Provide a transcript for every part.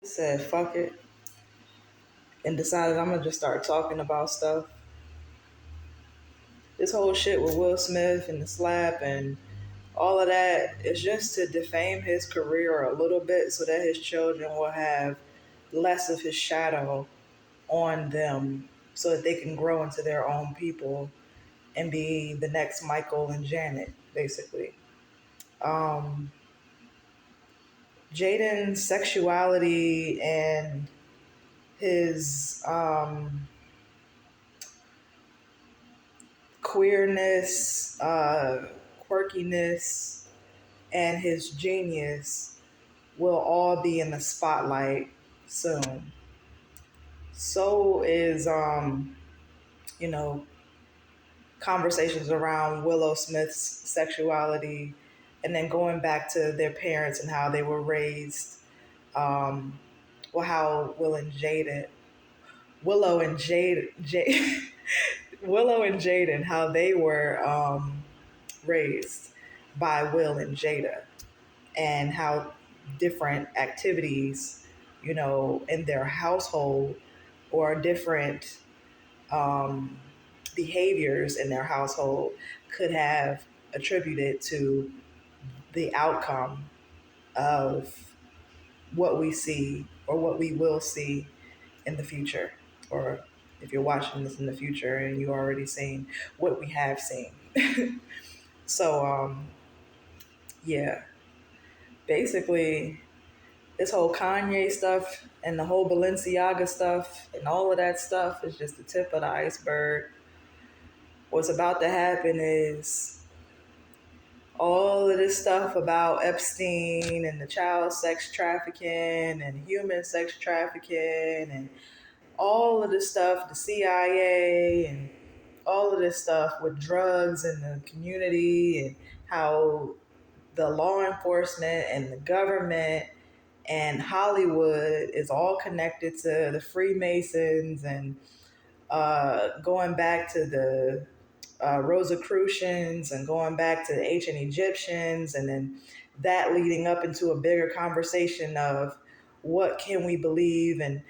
Said fuck it and decided I'm gonna just start talking about stuff. This whole shit with Will Smith and the slap and all of that is just to defame his career a little bit so that his children will have less of his shadow on them so that they can grow into their own people and be the next Michael and Janet, basically. Um, Jaden's sexuality and his queerness, quirkiness, and his genius will all be in the spotlight soon. So is you know, conversations around Willow Smith's sexuality and then going back to their parents and how they were raised, um, well how Willow and Willow and Jaden, how they were raised by Will and Jada, and how different activities, in their household or different um, behaviors in their household could have attributed to the outcome of what we see or what we will see in the future. Or if you're watching this in the future and you already seen what we have seen. So, yeah, basically, this whole Kanye stuff and the whole Balenciaga stuff and all of that stuff is just the tip of the iceberg. What's about to happen is all of this stuff about Epstein and the child sex trafficking and human sex trafficking and all of this stuff, the CIA and all of this stuff with drugs in the community and how the law enforcement and the government and Hollywood is all connected to the Freemasons and going back to the Rosicrucians and going back to the ancient Egyptians, and then that leading up into a bigger conversation of what can we believe, and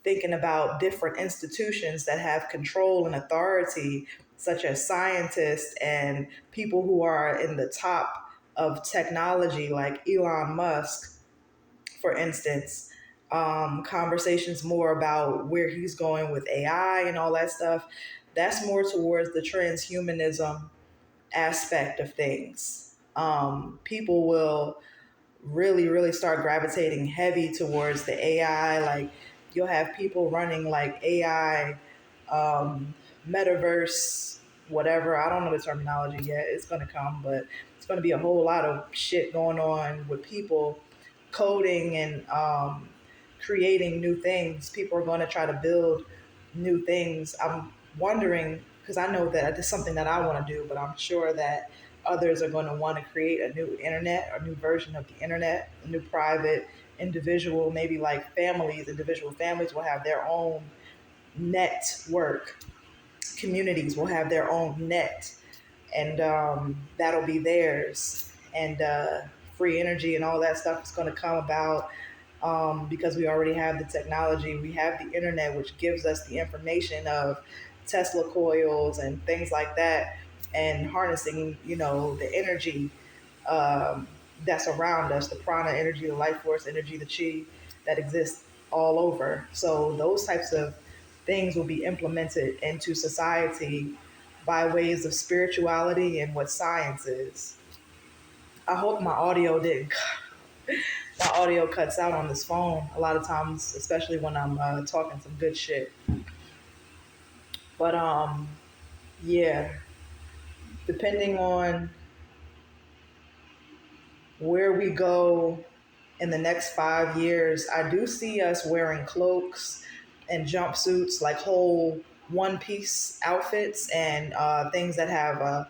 thinking about different institutions that have control and authority, such as scientists and people who are in the top of technology, like Elon Musk, for instance. Conversations more about where he's going with AI and all that stuff. That's more towards the transhumanism aspect of things. People will really, really start gravitating heavy towards the AI. Like, you'll have people running like AI, metaverse, whatever. I don't know the terminology yet. It's going to come, but it's going to be a whole lot of shit going on with people coding and creating new things. People are going to try to build new things. I'm wondering, because I know that it's something that I want to do, but I'm sure that others are going to want to create a new internet, a new version of the internet, a new private individual, maybe like families, individual families will have their own network. Communities will have their own net, and that'll be theirs. And free energy and all that stuff is going to come about because we already have the technology. We have the internet, which gives us the information of Tesla coils and things like that, and harnessing, the energy that's around us, the prana energy, the life force energy, the chi that exists all over. So those types of things will be implemented into society by ways of spirituality and what science is. I hope my audio didn't. My audio cuts out on this phone a lot of times, especially when I'm talking some good shit. But yeah, depending on where we go in the next 5 years, I do see us wearing cloaks and jumpsuits, like whole one piece outfits and things that have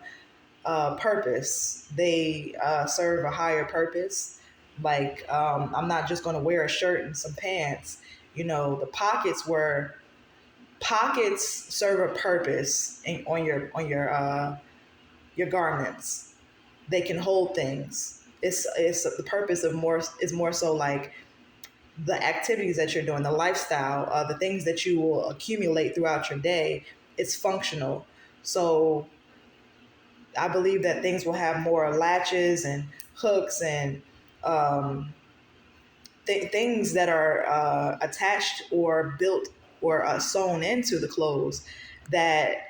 a purpose. They serve a higher purpose. Like, I'm not just going to wear a shirt and some pants. The pockets serve a purpose on your garments. They can hold things. It's the purpose of more is more so like the activities that you're doing, the lifestyle, the things that you will accumulate throughout your day, it's functional. So I believe that things will have more latches and hooks and um, things that are attached or built or sewn into the clothes that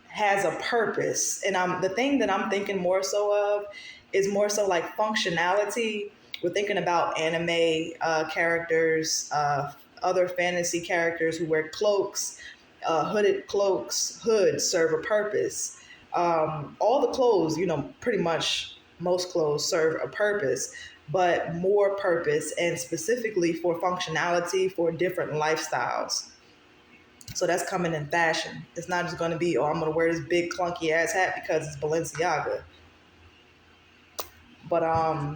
has a purpose. And the thing that I'm thinking more so of is more so like functionality. We're thinking about anime characters, other fantasy characters who wear cloaks, hooded cloaks. Hoods serve a purpose. All the clothes, pretty much most clothes serve a purpose, but more purpose, and specifically for functionality for different lifestyles. So that's coming in fashion. It's not just going to be, oh, I'm going to wear this big clunky ass hat because it's Balenciaga. But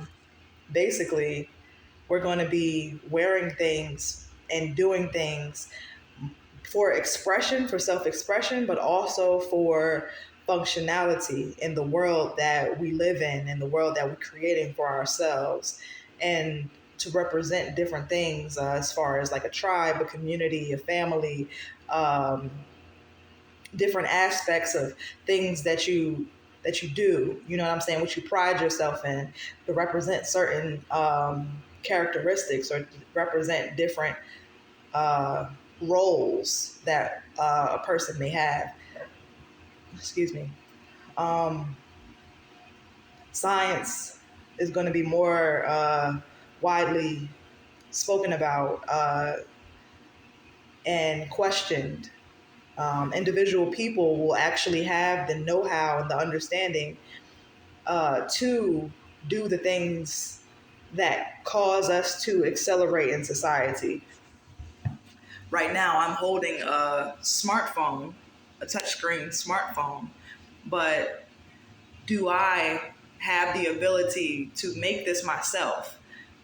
basically, we're going to be wearing things and doing things for expression, for self-expression, but also for functionality in the world that we live in the world that we're creating for ourselves, and to represent different things as far as like a tribe, a community, a family, um, different aspects of things that you do. You know what I'm saying? What you pride yourself in, to represent certain characteristics, or represent different uh, roles that a person may have. Excuse me. Um, Science is going to be more widely spoken about and questioned. Individual people will actually have the know-how and the understanding to do the things that cause us to accelerate in society. Right now, I'm holding a smartphone, a touchscreen smartphone, but do I have the ability to make this myself?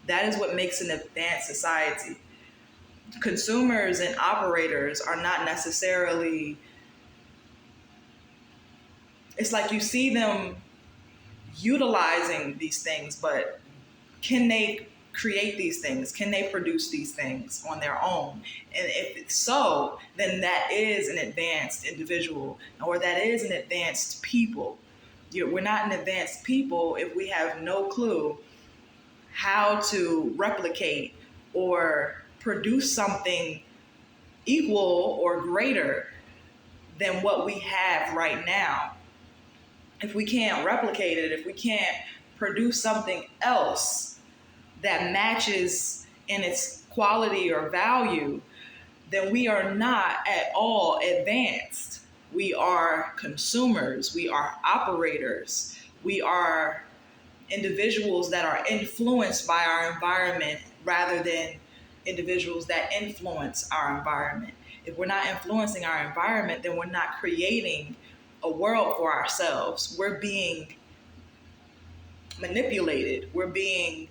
That is what makes an advanced society. Consumers and operators are not necessarily, it's like you see them utilizing these things, but can they create these things? Can they produce these things on their own? And if it's so, then that is an advanced individual, or that is an advanced people. We're not an advanced people if we have no clue how to replicate or produce something equal or greater than what we have right now. If we can't replicate it, if we can't produce something else that matches in its quality or value, then we are not at all advanced. We are consumers, we are operators, we are individuals that are influenced by our environment rather than individuals that influence our environment. If we're not influencing our environment, then we're not creating a world for ourselves. We're being manipulated. We're being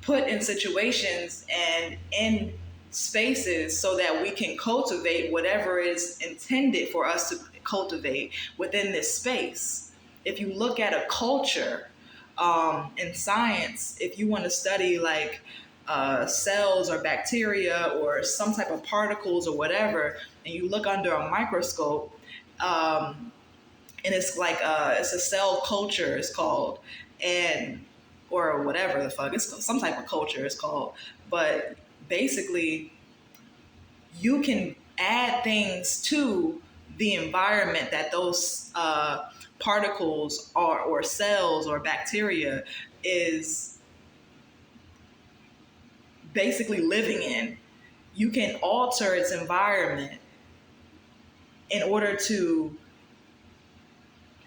put in situations and in spaces so that we can cultivate whatever is intended for us to cultivate within this space. If you look at a culture in science, if you want to study like cells or bacteria or some type of particles or whatever, and you look under a microscope, and it's like it's a cell culture, it's called, and or whatever the fuck, it's some type of culture it's called. But basically, you can add things to the environment that those particles are, or cells or bacteria is basically living in. You can alter its environment in order to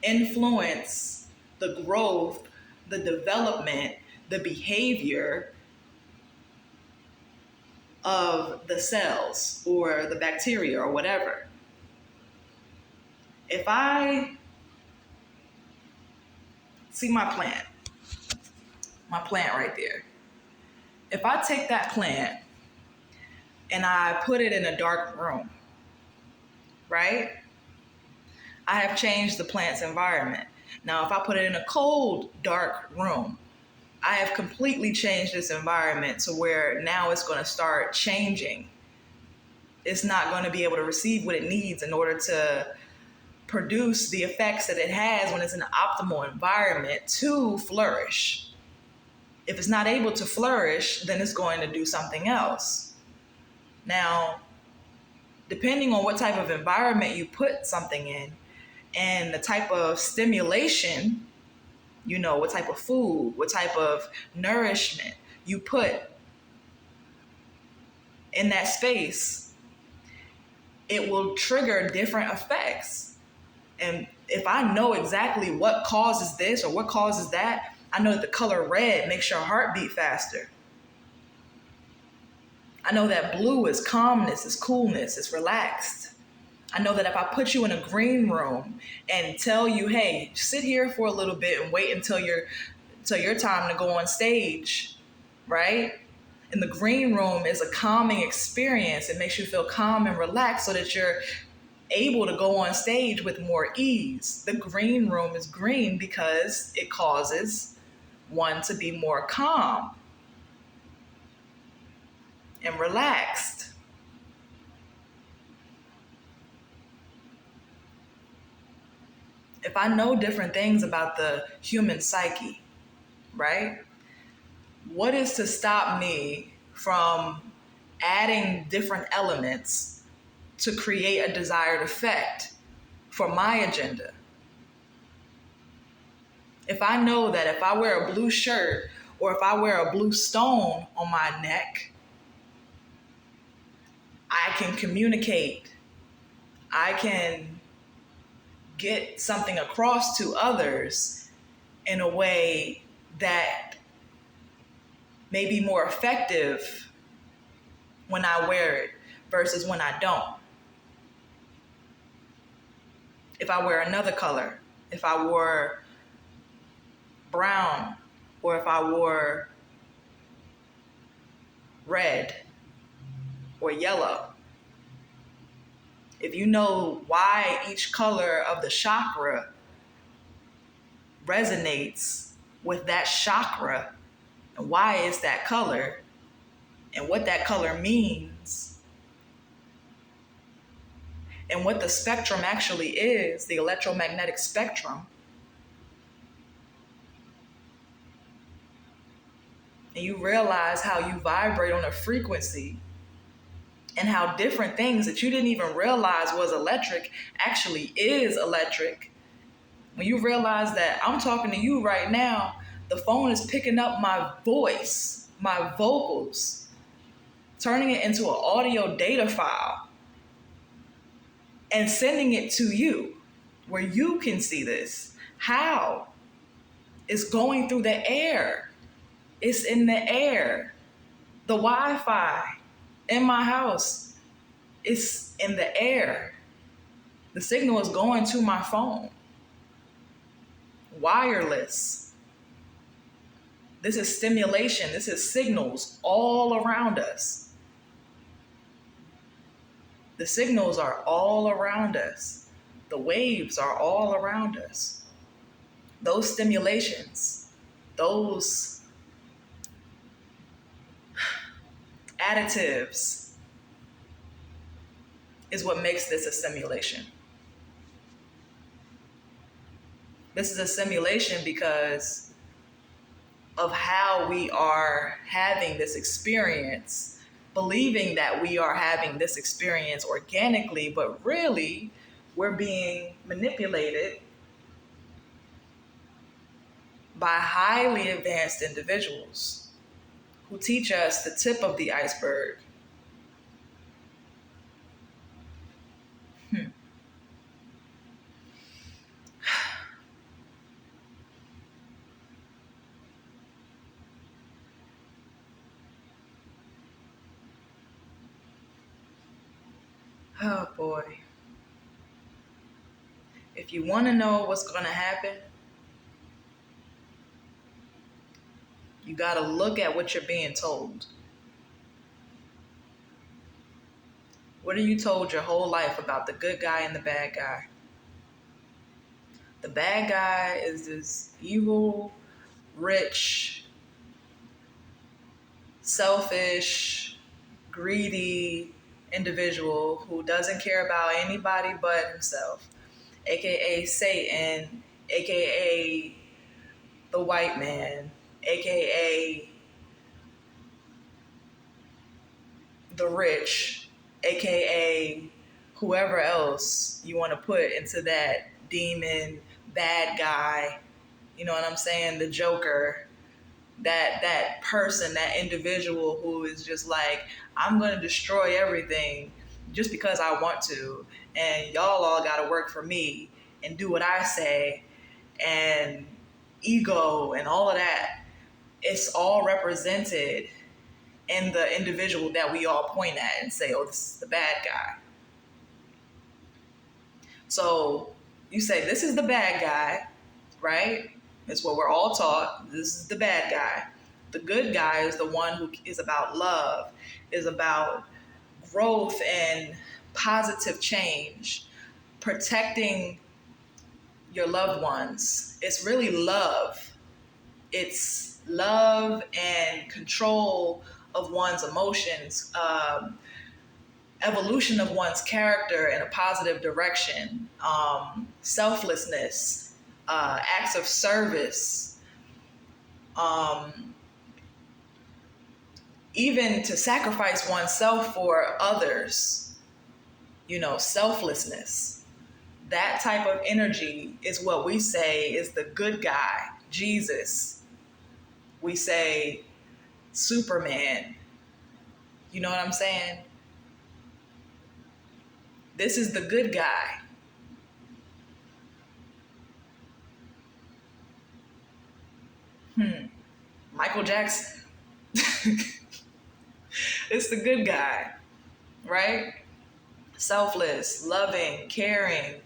influence the growth, the development, the behavior of the cells or the bacteria or whatever. If I see my plant right there, if I take that plant and I put it in a dark room, right? I have changed the plant's environment. Now, if I put it in a cold, dark room, I have completely changed this environment to where now it's going to start changing. It's not going to be able to receive what it needs in order to produce the effects that it has when it's in an optimal environment to flourish. If it's not able to flourish, then it's going to do something else. Now, depending on what type of environment you put something in and the type of stimulation, what type of food, what type of nourishment you put in that space, it will trigger different effects. And if I know exactly what causes this or what causes that, I know that the color red makes your heart beat faster. I know that blue is calmness, is coolness, is relaxed. I know that if I put you in a green room and tell you, hey, sit here for a little bit and wait until your time to go on stage, right? And the green room is a calming experience. It makes you feel calm and relaxed so that you're able to go on stage with more ease. The green room is green because it causes one to be more calm and relaxed. If I know different things about the human psyche, right? What is to stop me from adding different elements to create a desired effect for my agenda? If I know that if I wear a blue shirt or if I wear a blue stone on my neck, I can communicate, I can get something across to others in a way that may be more effective when I wear it versus when I don't. If I wear another color, if I wore brown, or if I wore red or yellow, if you know why each color of the chakra resonates with that chakra and why it's that color and what that color means and what the spectrum actually is, the electromagnetic spectrum, and you realize how you vibrate on a frequency and how different things that you didn't even realize was electric actually is electric. When you realize that I'm talking to you right now, the phone is picking up my voice, my vocals, turning it into an audio data file and sending it to you where you can see this. How? It's going through the air. It's in the air. The Wi-Fi in my house is in the air. The signal is going to my phone. Wireless. This is stimulation. This is signals all around us. The signals are all around us. The waves are all around us. Those stimulations, those additives is what makes this a simulation. This is a simulation because of how we are having this experience, believing that we are having this experience organically, but really we're being manipulated by highly advanced individuals who teach us the tip of the iceberg. Oh boy. If you want to know what's going to happen, you got to look at what you're being told. What are you told your whole life about the good guy and the bad guy? The bad guy is this evil, rich, selfish, greedy individual who doesn't care about anybody but himself, aka Satan, aka the white man, aka the rich, aka whoever else you want to put into that demon, bad guy, you know what I'm saying, the Joker, that person, that individual who is just like, I'm going to destroy everything just because I want to, and y'all all got to work for me and do what I say, and ego and all of that. It's all represented in the individual that we all point at and say, oh, this is the bad guy. So you say, this is the bad guy, right? It's what we're all taught. This is the bad guy. The good guy is the one who is about love, is about growth and positive change, protecting your loved ones. It's really love. It's love and control of one's emotions, evolution of one's character in a positive direction, selflessness, acts of service, even to sacrifice oneself for others, selflessness. That type of energy is what we say is the good guy, Jesus. We say Superman. You know what I'm saying? This is the good guy. Michael Jackson. It's the good guy, right? Selfless, loving, caring.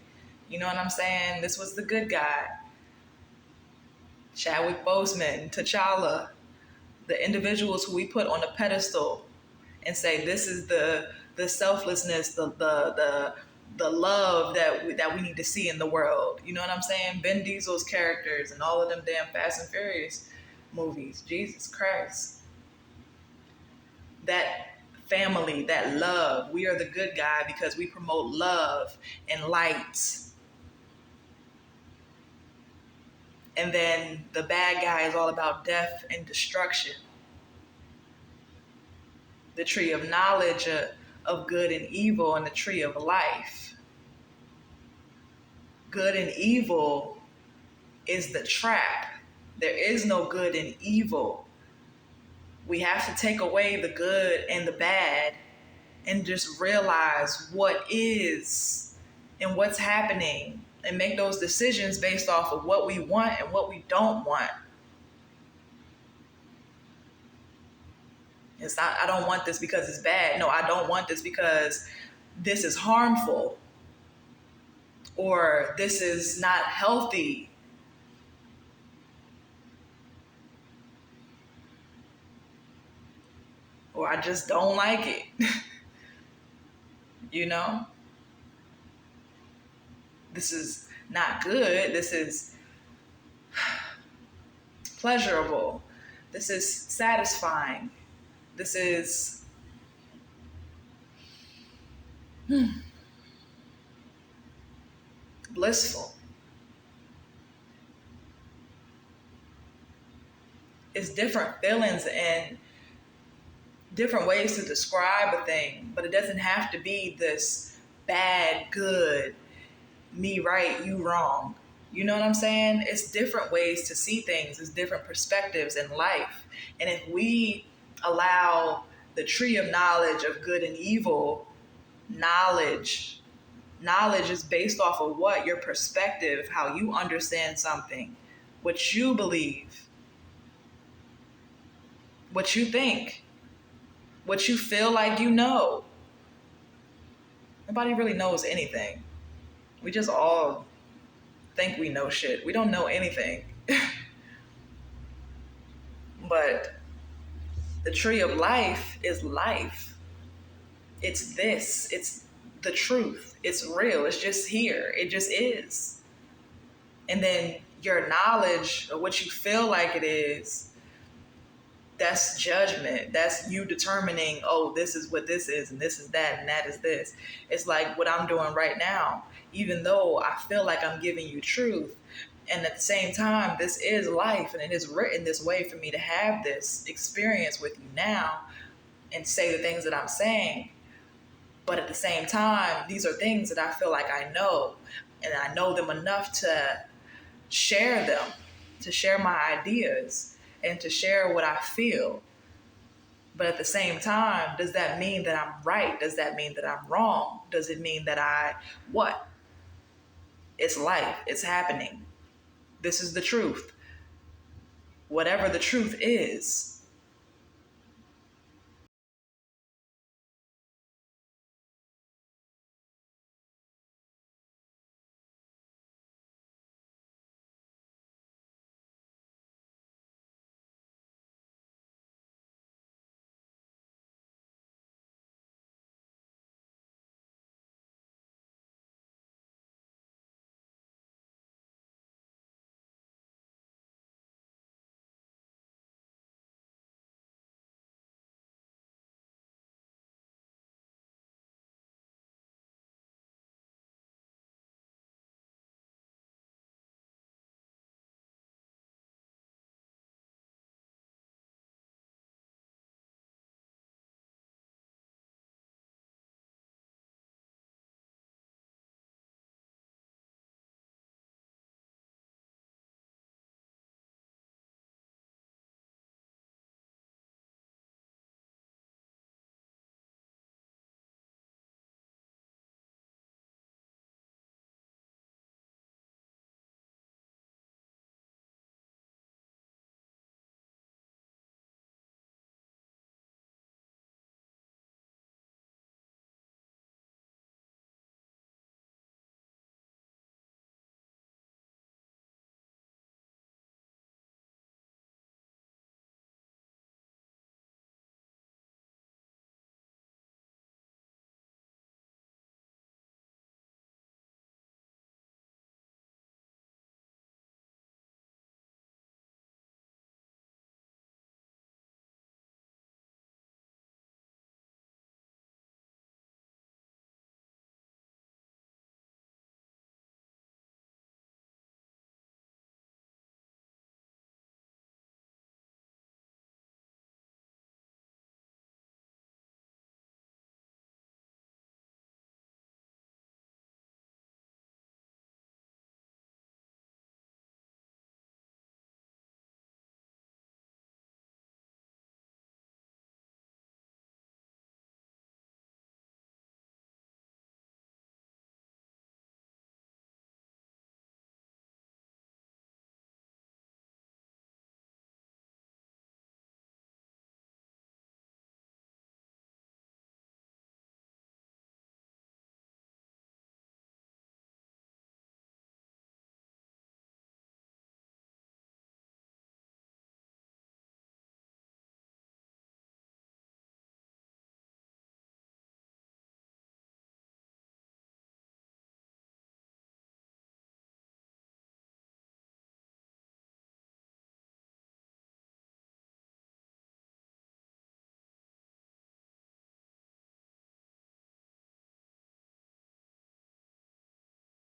You know what I'm saying? This was the good guy. Chadwick Boseman, T'Challa, the individuals who we put on a pedestal and say this is the selflessness, the love that we need to see in the world. You know what I'm saying? Vin Diesel's characters and all of them damn Fast and Furious movies. Jesus Christ. That family, that love. We are the good guy because we promote love and light. And then the bad guy is all about death and destruction. The tree of knowledge of good and evil, and the tree of life. Good and evil is the trap. There is no good and evil. We have to take away the good and the bad and just realize what is and what's happening and make those decisions based off of what we want and what we don't want. It's not, I don't want this because it's bad. No, I don't want this because this is harmful or this is not healthy. Or I just don't like it. You know? This is not good. This is pleasurable. This is satisfying. This is blissful. It's different feelings and different ways to describe a thing, but it doesn't have to be this bad, good, me right, you wrong. You know what I'm saying? It's different ways to see things. It's different perspectives in life. And if we allow the tree of knowledge of good and evil, knowledge is based off of what? Your perspective, how you understand something, what you believe, what you think, what you feel like you know. Nobody really knows anything. We just all think we know shit. We don't know anything. But the tree of life is life. It's this. It's the truth. It's real. It's just here. It just is. And then your knowledge of what you feel like it is That's judgment. That's you determining, oh, this is what this is, and this is that, and that is this. It's like what I'm doing right now, even though I feel like I'm giving you truth. And at the same time, this is life, and it is written this way for me to have this experience with you now and say the things that I'm saying. But at the same time, these are things that I feel like I know, and I know them enough to share them, to share my ideas, and to share what I feel. But at the same time, does that mean that I'm right? Does that mean that I'm wrong? Does it mean that what? It's life. It's happening. This is the truth. Whatever the truth is,